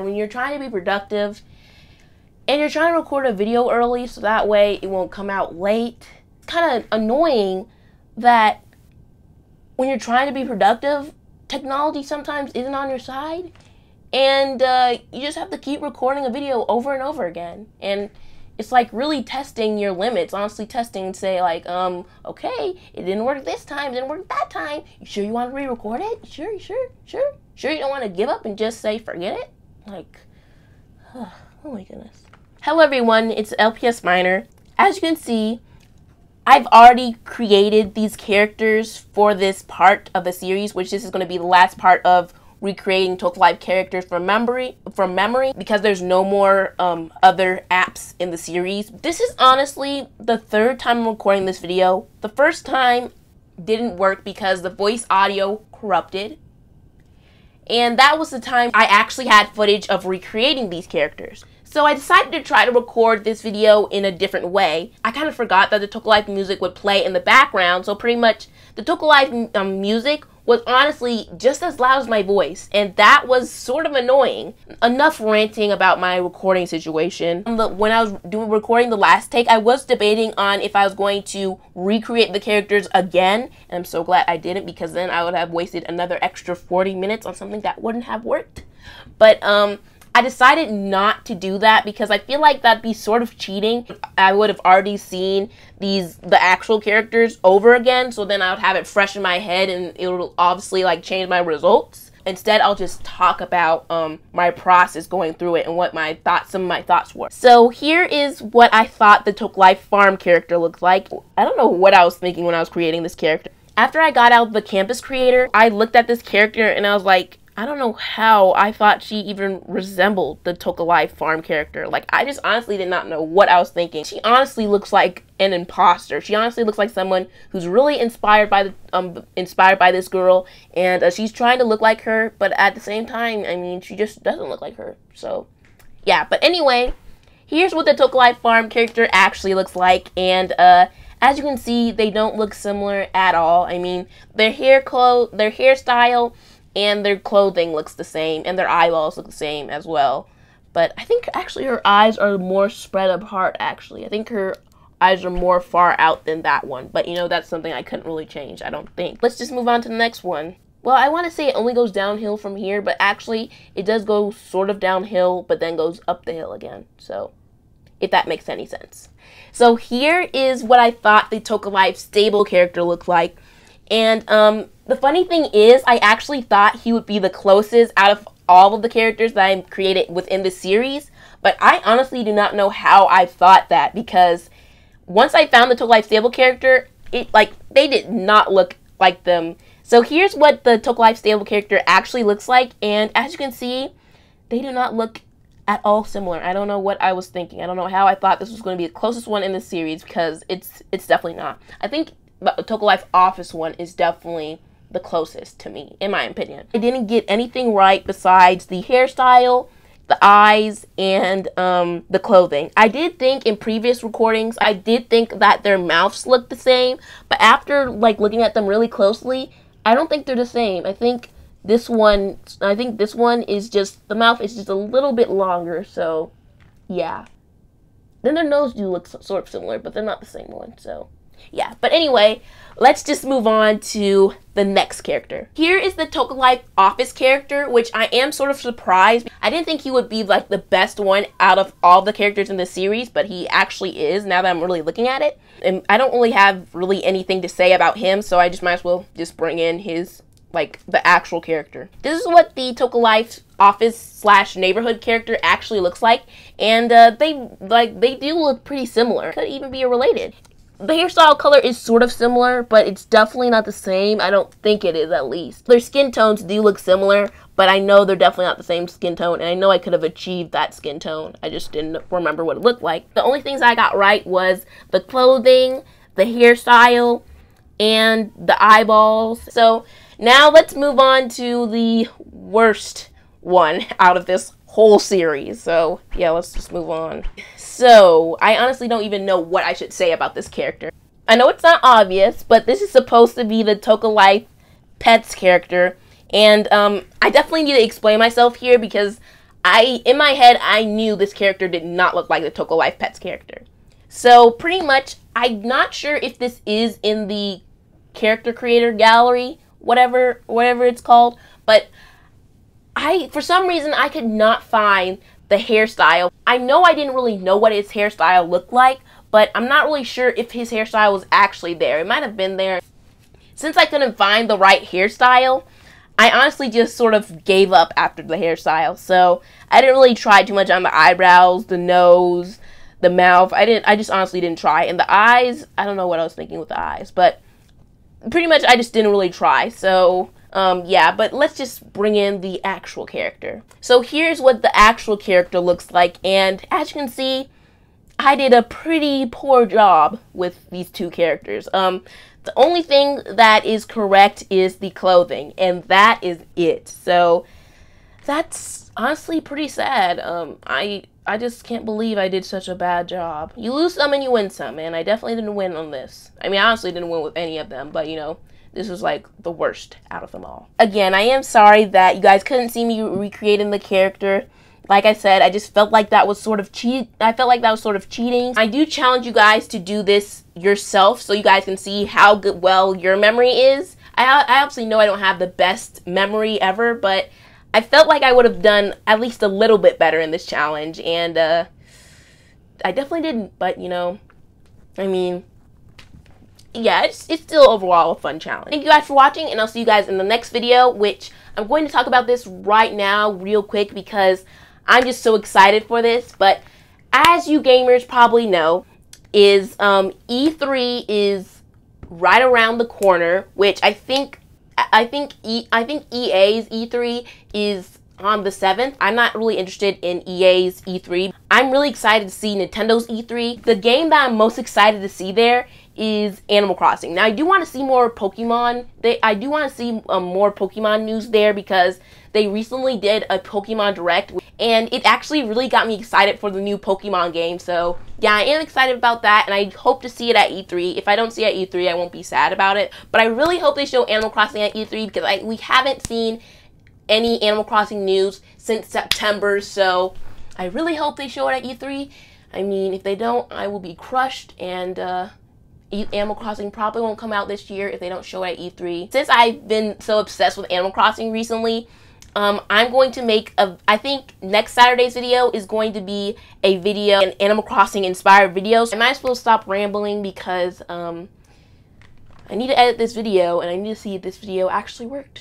When you're trying to be productive and you're trying to record a video early so that way it won't come out late, it's kind of annoying that when you're trying to be productive, technology sometimes isn't on your side, and you just have to keep recording a video over and over again. And it's like really testing your limits, honestly testing and say like, okay, it didn't work this time, it didn't work that time. You sure you want to re-record it? Sure you don't want to give up and just say forget it? Like, oh my goodness. Hello everyone, it's LPS Minor. As you can see, I've already created these characters for this part of the series, which this is going to be the last part of recreating Toca Life characters from memory because there's no more other apps in the series. This is honestly the third time I'm recording this video. The first time didn't work because the voice audio corrupted, and that was the time I actually had footage of recreating these characters. So I decided to try to record this video in a different way. I kind of forgot that the Toca Life music would play in the background, so pretty much the Toca Life music was honestly just as loud as my voice, and that was sort of annoying. Enough ranting about my recording situation. When I was recording the last take, I was debating on if I was going to recreate the characters again, and I'm so glad I didn't, because then I would have wasted another extra 40 minutes on something that wouldn't have worked. But I decided not to do that because I feel like that'd be sort of cheating. I would have already seen the actual characters over again, so then I would have it fresh in my head and it would obviously like change my results. Instead, I'll just talk about my process going through it and what some of my thoughts were. So here is what I thought the Toca Life farm character looked like. I don't know what I was thinking when I was creating this character. After I got out of the campus creator, I looked at this character and I was like, I don't know how I thought she even resembled the Toca Life farm character. Like, I just honestly did not know what I was thinking. She honestly looks like an imposter. She honestly looks like someone who's really inspired by this girl, and she's trying to look like her, but at the same time, I mean, she just doesn't look like her. So, yeah. But anyway, here's what the Toca Life farm character actually looks like, and as you can see, they don't look similar at all. I mean, their hairstyle and their clothing looks the same, and their eyeballs look the same as well. But I think actually her eyes are more spread apart, actually. I think her eyes are more far out than that one. But, you know, that's something I couldn't really change, I don't think. Let's just move on to the next one. Well, I want to say it only goes downhill from here, but actually it does go sort of downhill, but then goes up the hill again. So, if that makes any sense. So here is what I thought the Toca Life stable character looked like. And the funny thing is, I actually thought he would be the closest out of all of the characters that I created within the series. But I honestly do not know how I thought that, because once I found the Toca Life stable character, they did not look like them. So here's what the Toca Life stable character actually looks like, and as you can see, they do not look at all similar. I don't know what I was thinking. I don't know how I thought this was going to be the closest one in the series, because it's definitely not. I think the Toca Life Office one is definitely the closest to me, in my opinion. I didn't get anything right besides the hairstyle, the eyes, and the clothing. I did think in previous recordings, I did think that their mouths looked the same, but after like looking at them really closely, I don't think they're the same. I think this one is just, the mouth is just a little bit longer, so yeah. Then their nose do look sort of similar, but they're not the same one, so yeah. But anyway, let's just move on to the next character. Here is the Toca Life Office character, which I am sort of surprised. I didn't think he would be like the best one out of all the characters in the series, but he actually is, now that I'm really looking at it. And I don't really have anything to say about him, so I just might as well just bring in his, like, the actual character. This is what the Toca Life Office / neighborhood character actually looks like, and they do look pretty similar. Could even be related. The hairstyle color is sort of similar, but it's definitely not the same. I don't think it is, at least. Their skin tones do look similar, but I know they're definitely not the same skin tone, and I know I could have achieved that skin tone. I just didn't remember what it looked like. The only things I got right was the clothing, the hairstyle, and the eyeballs. So now let's move on to the worst one out of this whole series. So yeah, let's just move on. So I honestly don't even know what I should say about this character. I know it's not obvious, but this is supposed to be the Toca Life Pets character, and I definitely need to explain myself here, because in my head, I knew this character did not look like the Toca Life Pets character. So pretty much, I'm not sure if this is in the character creator gallery, whatever it's called, but for some reason, I could not find the hairstyle. I know I didn't really know what his hairstyle looked like, but I'm not really sure if his hairstyle was actually there. It might have been there. Since I couldn't find the right hairstyle, I honestly just sort of gave up after the hairstyle. So I didn't really try too much on the eyebrows, the nose, the mouth. I just honestly didn't try. And the eyes, I don't know what I was thinking with the eyes, but pretty much I just didn't really try. So yeah, but let's just bring in the actual character. So here's what the actual character looks like, and as you can see, I did a pretty poor job with these two characters. The only thing that is correct is the clothing, and that is it. So that's honestly pretty sad. I just can't believe I did such a bad job. You lose some and you win some, and I definitely didn't win on this. I mean, I honestly didn't win with any of them, but you know, this was like the worst out of them all. Again, I am sorry that you guys couldn't see me recreating the character. Like I said, I just felt like that was sort of cheating. I do challenge you guys to do this yourself so you guys can see how well your memory is. I obviously know I don't have the best memory ever, but I felt like I would have done at least a little bit better in this challenge, and I definitely didn't, but you know, I mean, yeah, it's still overall a fun challenge. Thank you guys for watching, and I'll see you guys in the next video, which I'm going to talk about this right now real quick because I'm just so excited for this. But as you gamers probably know, is E3 is right around the corner, which I think EA's E3 is on the 7th. I'm not really interested in EA's E3. I'm really excited to see Nintendo's E3. The game that I'm most excited to see there is Animal Crossing. Now, I do want to see more Pokemon. I do want to see more Pokemon news there because they recently did a Pokemon Direct, and it actually really got me excited for the new Pokemon game. So, yeah, I am excited about that, and I hope to see it at E3. If I don't see it at E3, I won't be sad about it. But I really hope they show Animal Crossing at E3 because we haven't seen any Animal Crossing news since September, so I really hope they show it at E3. I mean, if they don't, I will be crushed, and Animal Crossing probably won't come out this year if they don't show it at E3. Since I've been so obsessed with Animal Crossing recently, I'm going to make I think next Saturday's video is going to be a video, an Animal Crossing inspired video. So I might as well stop rambling because I need to edit this video and I need to see if this video actually worked.